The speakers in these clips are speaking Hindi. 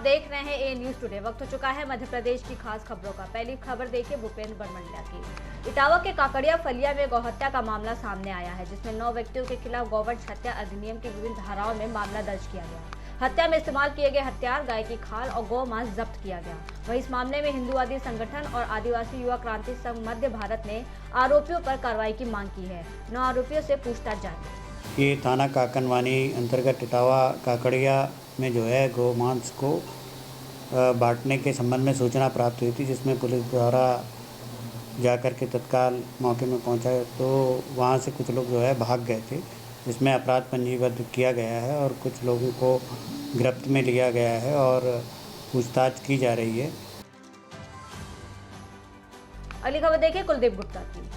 देख रहे हैं ए न्यूज टुडे। वक्त हो चुका है मध्य प्रदेश की खास खबरों का। पहली खबर देखिए भूपेंद्र बरमंडला की। इटावा के काकड़िया फलिया में गौहत्या का मामला सामने आया है, जिसमें 9 व्यक्तियों के खिलाफ गौवंश हत्या अधिनियम की विभिन्न धाराओं में मामला दर्ज किया गया। हत्या में इस्तेमाल किए गए हथियार, गाय की खाल और गौ मांस जब्त किया गया। वहीं इस मामले में हिंदुवादी संगठन और आदिवासी युवा क्रांति संघ मध्य भारत ने आरोपियों पर कार्रवाई की मांग की है। 9 आरोपियों से पूछताछ जारी। ये थाना काकनवानी अंतर्गत इटावा काकड़िया में जो है गौ मांस को बांटने के संबंध में सूचना प्राप्त हुई थी, जिसमें पुलिस द्वारा जाकर के तत्काल मौके में पहुंचा तो वहां से कुछ लोग जो है भाग गए थे, जिसमें अपराध पंजीबद्ध किया गया है और कुछ लोगों को गिरफ्त में लिया गया है और पूछताछ की जा रही है। अगली खबर देखिए कुलदीप गुप्ता की।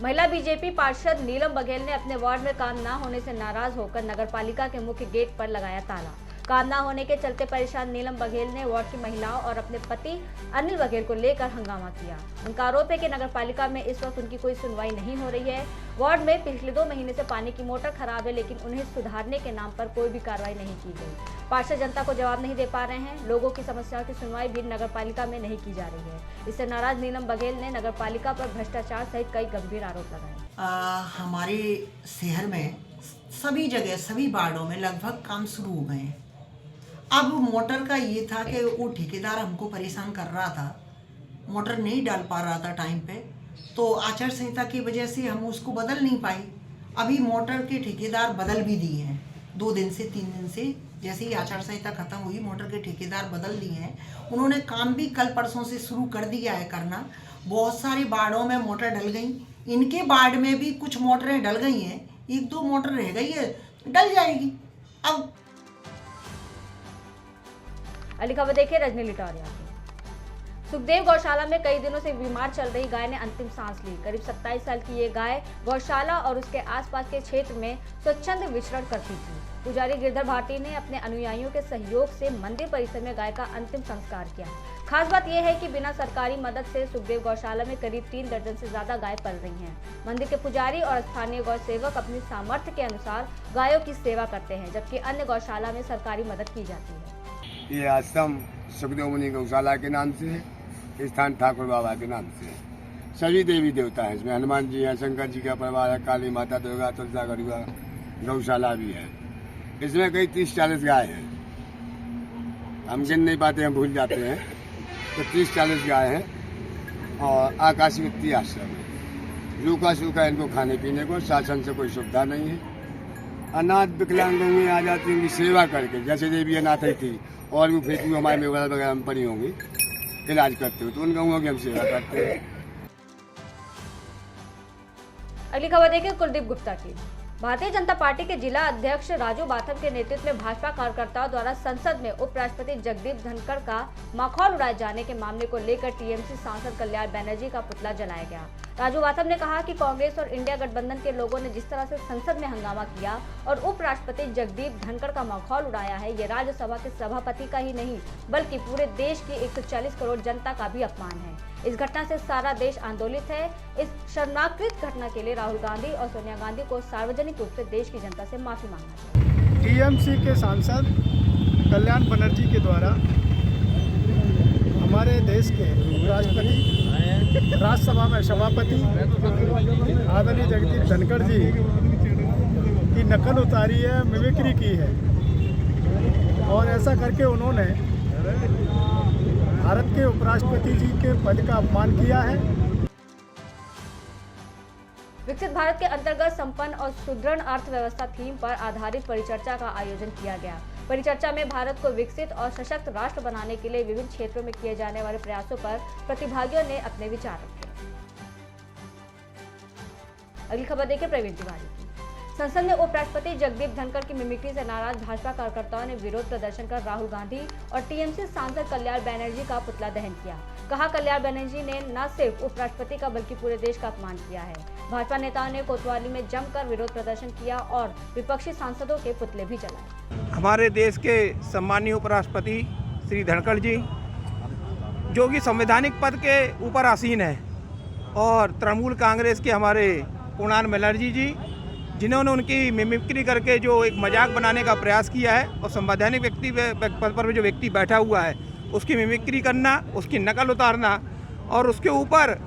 महिला बीजेपी पार्षद नीलम बघेल ने अपने वार्ड में काम न होने से नाराज होकर नगरपालिका के मुख्य गेट पर लगाया ताला। काम न होने के चलते परेशान नीलम बघेल ने वार्ड की महिलाओं और अपने पति अनिल बघेल को लेकर हंगामा किया। उनका आरोप है कि नगरपालिका में इस वक्त उनकी कोई सुनवाई नहीं हो रही है। वार्ड में पिछले 2 महीने से पानी की मोटर खराब है, लेकिन उन्हें सुधारने के नाम पर कोई भी कार्रवाई नहीं की गई। पार्षद जनता को जवाब नहीं दे पा रहे हैं। लोगों की समस्याओं की सुनवाई भी नगरपालिका में नहीं की जा रही है। इससे नाराज नीलम बघेल ने नगरपालिका पर भ्रष्टाचार सहित कई गंभीर आरोप लगाए। हमारे शहर में सभी जगह सभी वार्डों में लगभग काम शुरू हो गए हैं। अब मोटर का ये था कि वो ठेकेदार हमको परेशान कर रहा था, मोटर नहीं डाल पा रहा था टाइम पे, तो आचार संहिता की वजह से हम उसको बदल नहीं पाए। अभी मोटर के ठेकेदार बदल भी दिए हैं, 2 दिन से 3 दिन से जैसे ही आचार संहिता खत्म हुई मोटर के ठेकेदार बदल दिए हैं। उन्होंने काम भी कल परसों से शुरू कर दिया है करना। बहुत सारे वार्डों में मोटर डल गई, इनके वार्ड में भी कुछ मोटरें डल गई हैं, 1-2 मोटर रह गई है, डल जाएगी। अब अगली खबर देखिए रजनी लिटौरिया की। सुखदेव गौशाला में कई दिनों से बीमार चल रही गाय ने अंतिम सांस ली। करीब 27 साल की ये गाय गौशाला और उसके आसपास के क्षेत्र में स्वच्छंद विचरण करती थी। पुजारी गिरधर भाटी ने अपने अनुयायियों के सहयोग से मंदिर परिसर में गाय का अंतिम संस्कार किया। खास बात यह है कि बिना सरकारी मदद से सुखदेव गौशाला में करीब 3 दर्जन से ज्यादा गाय पल रही हैं। मंदिर के पुजारी और स्थानीय गौ सेवक अपनी सामर्थ्य के अनुसार गायों की सेवा करते हैं, जबकि अन्य गौशाला में सरकारी मदद की जाती है। ये आश्रम सुखदेव मुनि गौशाला के नाम से है, स्थान ठाकुर बाबा के नाम से है। सभी देवी देवता हैं इसमें, हनुमान जी हैं, शंकर जी का परिवार है, काली माता, दुर्गा, तुलसा गरुआ, गौशाला भी है। इसमें कई 30-40 गाय हैं, हम गिन नहीं पाते हैं, भूल जाते हैं, तो 30-40 गाय हैं। और आकाशीय व्यक्ति आश्रम है। रूखा सूखा इनको खाने पीने को शासन से कोई सुविधा नहीं है। अनाथ विकलांगों में आ जाती उनकी सेवा करके, जैसे देवी अनाथ ही थी और भी फेंकी हमारे में वगैरह में पड़ी होंगी, इलाज करते हो तो उन गौओं की हम सेवा करते हैं। अगली खबर देखिए कुलदीप गुप्ता की। भारतीय जनता पार्टी के जिला अध्यक्ष राजू बाथम के नेतृत्व में भाजपा कार्यकर्ताओं द्वारा संसद में उपराष्ट्रपति जगदीप धनखड़ का माखौल उड़ाए जाने के मामले को लेकर टीएमसी सांसद कल्याण बनर्जी का पुतला जलाया गया। राजू बाथम ने कहा कि कांग्रेस और इंडिया गठबंधन के लोगों ने जिस तरह से संसद में हंगामा किया और उपराष्ट्रपति जगदीप धनखड़ का माखौल उड़ाया है, ये राज्यसभा के सभापति का ही नहीं बल्कि पूरे देश की 140 करोड़ जनता का भी अपमान है। इस घटना से सारा देश आंदोलित है। इस शर्मनाक घटना के लिए राहुल गांधी और सोनिया गांधी को सार्वजनिक रूप से देश की जनता से माफी मांगना चाहिए। टीएमसी के सांसद कल्याण बनर्जी के द्वारा हमारे देश के उपराष्ट्रपति, राज्यसभा में सभापति आदरणीय जगदीप धनखड़ जी की नकल उतारी है, मिमिक्री की है और ऐसा करके उन्होंने भारत के उपराष्ट्रपति जी के पद का अपमान किया है। विकसित भारत के अंतर्गत संपन्न और सुदृढ़ अर्थव्यवस्था थीम पर आधारित परिचर्चा का आयोजन किया गया। परिचर्चा में भारत को विकसित और सशक्त राष्ट्र बनाने के लिए विभिन्न क्षेत्रों में किए जाने वाले प्रयासों पर प्रतिभागियों ने अपने विचार रखे। अगली खबर देखिए प्रवीण तिवारी की। संसद में उपराष्ट्रपति जगदीप धनखड़ की मिमिक्री से नाराज भाजपा कार्यकर्ताओं ने विरोध प्रदर्शन कर राहुल गांधी और टीएमसी सांसद कल्याण बनर्जी का पुतला दहन किया। कहा कल्याण बनर्जी ने न सिर्फ उपराष्ट्रपति का बल्कि पूरे देश का अपमान किया है। भाजपा नेताओं ने कोतवाली में जमकर विरोध प्रदर्शन किया और विपक्षी सांसदों के पुतले भी जलाए। हमारे देश के सम्मानीय उपराष्ट्रपति श्री धनखड़ जी, जो कि संवैधानिक पद के ऊपर आसीन है, और तृणमूल कांग्रेस के हमारे कुणाल बनर्जी जी, जिन्होंने उनकी मिमिक्री करके जो एक मजाक बनाने का प्रयास किया है और संवैधानिक व्यक्ति पद पर जो व्यक्ति बैठा हुआ है उसकी मिमिक्री करना, उसकी नकल उतारना और उसके ऊपर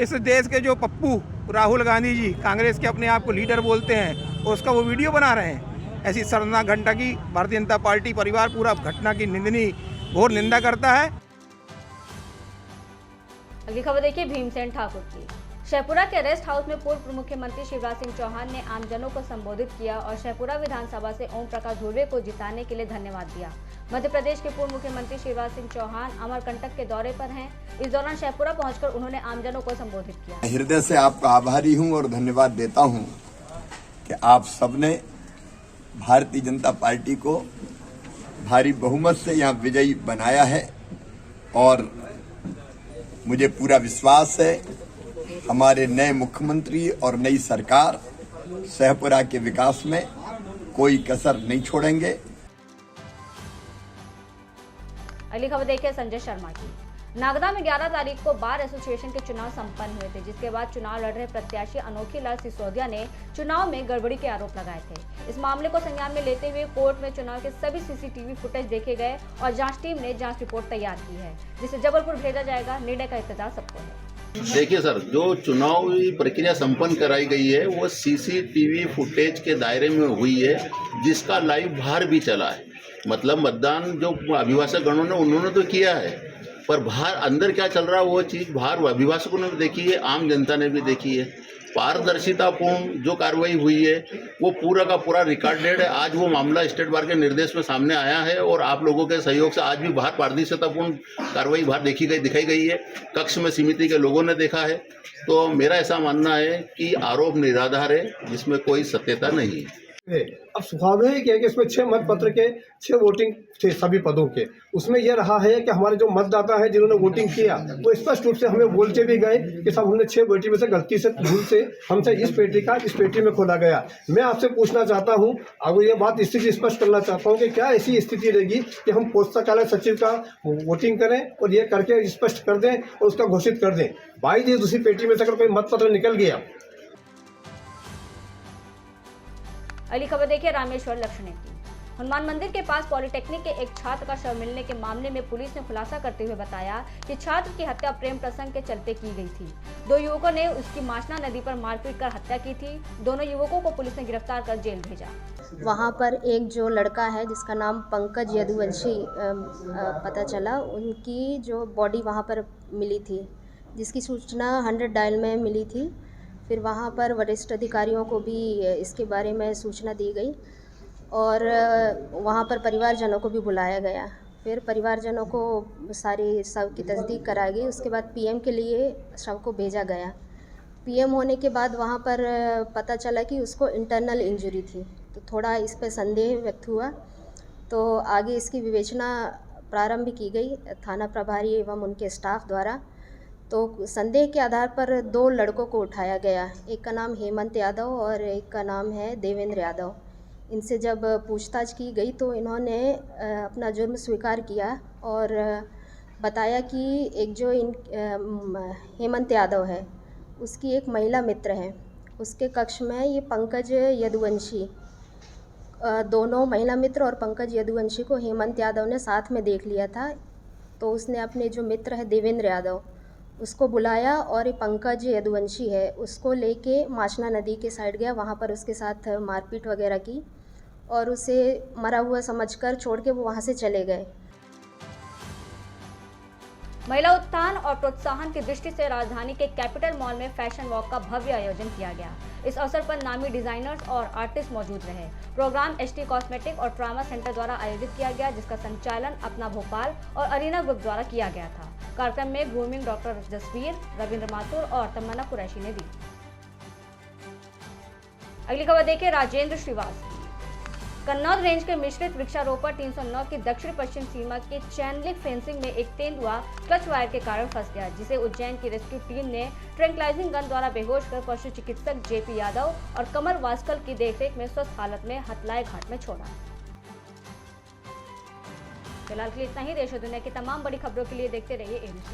इस देश के जो पप्पू राहुल गांधी जी कांग्रेस के अपने आप को लीडर बोलते हैं और उसका वो वीडियो बना रहे हैं। ऐसी शर्मनाक घटना की भारतीय जनता पार्टी परिवार पूरा घटना की निंदनीय घोर निंदा करता है। अगली खबर देखिए भीमसेन ठाकुर की। शेखपुरा के रेस्ट हाउस में पूर्व मुख्यमंत्री शिवराज सिंह चौहान ने आमजनों को संबोधित किया और शेखपुरा विधानसभा से ओम प्रकाश धुर्वे को जिताने के लिए धन्यवाद दिया। मध्य प्रदेश के पूर्व मुख्यमंत्री शिवराज सिंह चौहान अमरकंटक के दौरे पर हैं। इस दौरान शेखपुरा पहुंचकर उन्होंने आमजनों को संबोधित किया। हृदय से आपका आभारी हूं और धन्यवाद देता हूं कि आप सबने भारतीय जनता पार्टी को भारी बहुमत से यहां विजयी बनाया है और मुझे पूरा विश्वास है हमारे नए मुख्यमंत्री और नई सरकार शेखपुरा के विकास में कोई कसर नहीं छोड़ेंगे। अगली खबर देखिए संजय शर्मा की। नागदा में 11 तारीख को बार एसोसिएशन के चुनाव संपन्न हुए थे, जिसके बाद चुनाव लड़ रहे प्रत्याशी अनोखी लाल सिसोदिया ने चुनाव में गड़बड़ी के आरोप लगाए थे। इस मामले को संज्ञान में लेते हुए कोर्ट में चुनाव के सभी सीसीटीवी फुटेज देखे गए और जांच टीम ने जांच रिपोर्ट तैयार की है, जिसे जबलपुर भेजा जाएगा। निर्णय का इंतजार सबको है। देखिए सर, जो चुनावी प्रक्रिया संपन्न कराई गई है वो सीसीटीवी फुटेज के दायरे में हुई है, जिसका लाइव बाहर भी चला है। मतलब मतदान जो अभिभाषक गणों ने उन्होंने तो किया है, पर बाहर अंदर क्या चल रहा है वो चीज़ बाहर अभिभाषकों ने भी देखी है, आम जनता ने भी देखी है। पारदर्शितापूर्ण जो कार्रवाई हुई है वो पूरा का पूरा रिकॉर्डेड है। आज वो मामला स्टेट बार के निर्देश में सामने आया है और आप लोगों के सहयोग से आज भी बाहर पारदर्शितापूर्ण कार्रवाई बाहर दिखाई गई है। कक्ष में समिति के लोगों ने देखा है। तो मेरा ऐसा मानना है कि आरोप निराधार है, जिसमें कोई सत्यता नहीं है। अब स्वाभाविक है कि इसमें 6 मतपत्र के 6 वोटिंग थे सभी पदों के। उसमें यह रहा है कि हमारे जो मतदाता है जिन्होंने वोटिंग किया वो स्पष्ट रूप से हमें बोलते भी गए कि साहब हमने 6 पेटी में से गलती से भूल से हमसे इस पेटी में खोला गया। मैं आपसे पूछना चाहता हूं, अगर ये बात स्थिति स्पष्ट करना चाहता हूं कि क्या ऐसी स्थिति रहेगी कि हम पुस्तकालय सचिव का वोटिंग करें और ये करके स्पष्ट कर दें और उसका घोषित कर दें। भाई जी दूसरी पेटी में से अगर कोई मतपत्र निकल गया। अगली खबर देखिए रामेश्वर लक्ष्मण की। हनुमान मंदिर के पास पॉलिटेक्निक के एक छात्र का शव मिलने के मामले में पुलिस ने खुलासा करते हुए बताया कि छात्र की हत्या प्रेम प्रसंग के चलते की गई थी। 2 युवकों ने उसकी माचना नदी पर मारपीट कर हत्या की थी। दोनों युवकों को पुलिस ने गिरफ्तार कर जेल भेजा। वहाँ पर एक जो लड़का है जिसका नाम पंकज यदुवंशी पता चला, उनकी जो बॉडी वहाँ पर मिली थी, जिसकी सूचना 100 डायल में मिली थी। फिर वहाँ पर वरिष्ठ अधिकारियों को भी इसके बारे में सूचना दी गई और वहाँ पर परिवारजनों को भी बुलाया गया। फिर परिवारजनों को सारी शव की तस्दीक कराई गई। उसके बाद पीएम के लिए शव को भेजा गया। पीएम होने के बाद वहाँ पर पता चला कि उसको इंटरनल इंजरी थी, तो थोड़ा इस पर संदेह व्यक्त हुआ। तो आगे इसकी विवेचना प्रारंभ की गई थाना प्रभारी एवं उनके स्टाफ द्वारा। तो संदेह के आधार पर 2 लड़कों को उठाया गया। एक का नाम हेमंत यादव और एक का नाम है देवेंद्र यादव। इनसे जब पूछताछ की गई तो इन्होंने अपना जुर्म स्वीकार किया और बताया कि एक जो हेमंत यादव है उसकी एक महिला मित्र है, उसके कक्ष में ये पंकज यदुवंशी, दोनों महिला मित्र और पंकज यदुवंशी को हेमंत यादव ने साथ में देख लिया था। तो उसने अपने जो मित्र है देवेंद्र यादव उसको बुलाया और पंकज यदुवंशी है उसको लेके माचना नदी के साइड गया। वहाँ पर उसके साथ मारपीट वगैरह की और उसे मरा हुआ समझकर छोड़ के वो वहाँ से चले गए। महिला उत्थान और प्रोत्साहन की दृष्टि से राजधानी के कैपिटल मॉल में फैशन वॉक का भव्य आयोजन किया गया। इस अवसर पर नामी डिजाइनर्स और आर्टिस्ट मौजूद रहे। प्रोग्राम एसटी कॉस्मेटिक और ट्रामा सेंटर द्वारा आयोजित किया गया, जिसका संचालन अपना भोपाल और अरीना ग्रुप द्वारा किया गया था। कार्यक्रम में ग्रूमिंग डॉक्टर जसवीर, रविंद्र माथुर और तमन्ना कुरैशी ने दी। अगली खबर देखिए राजेंद्र श्रीवास। कन्नौज रेंज के मिश्रित वृक्षारोपण 309 की दक्षिण पश्चिम सीमा के चैनलिक फेंसिंग में एक तेंदुआ क्लच वायर के कारण फंस गया, जिसे उज्जैन की रेस्क्यू टीम ने ट्रैंक्लाइजिंग गन द्वारा बेहोश कर पशु चिकित्सक जेपी यादव और कमर वास्कल की देखरेख में स्वस्थ हालत में हतलाई घाट में छोड़ा। फिलहाल के लिए इतना ही। देश और दुनिया की तमाम बड़ी खबरों के लिए देखते रहिए ए न्यूज़।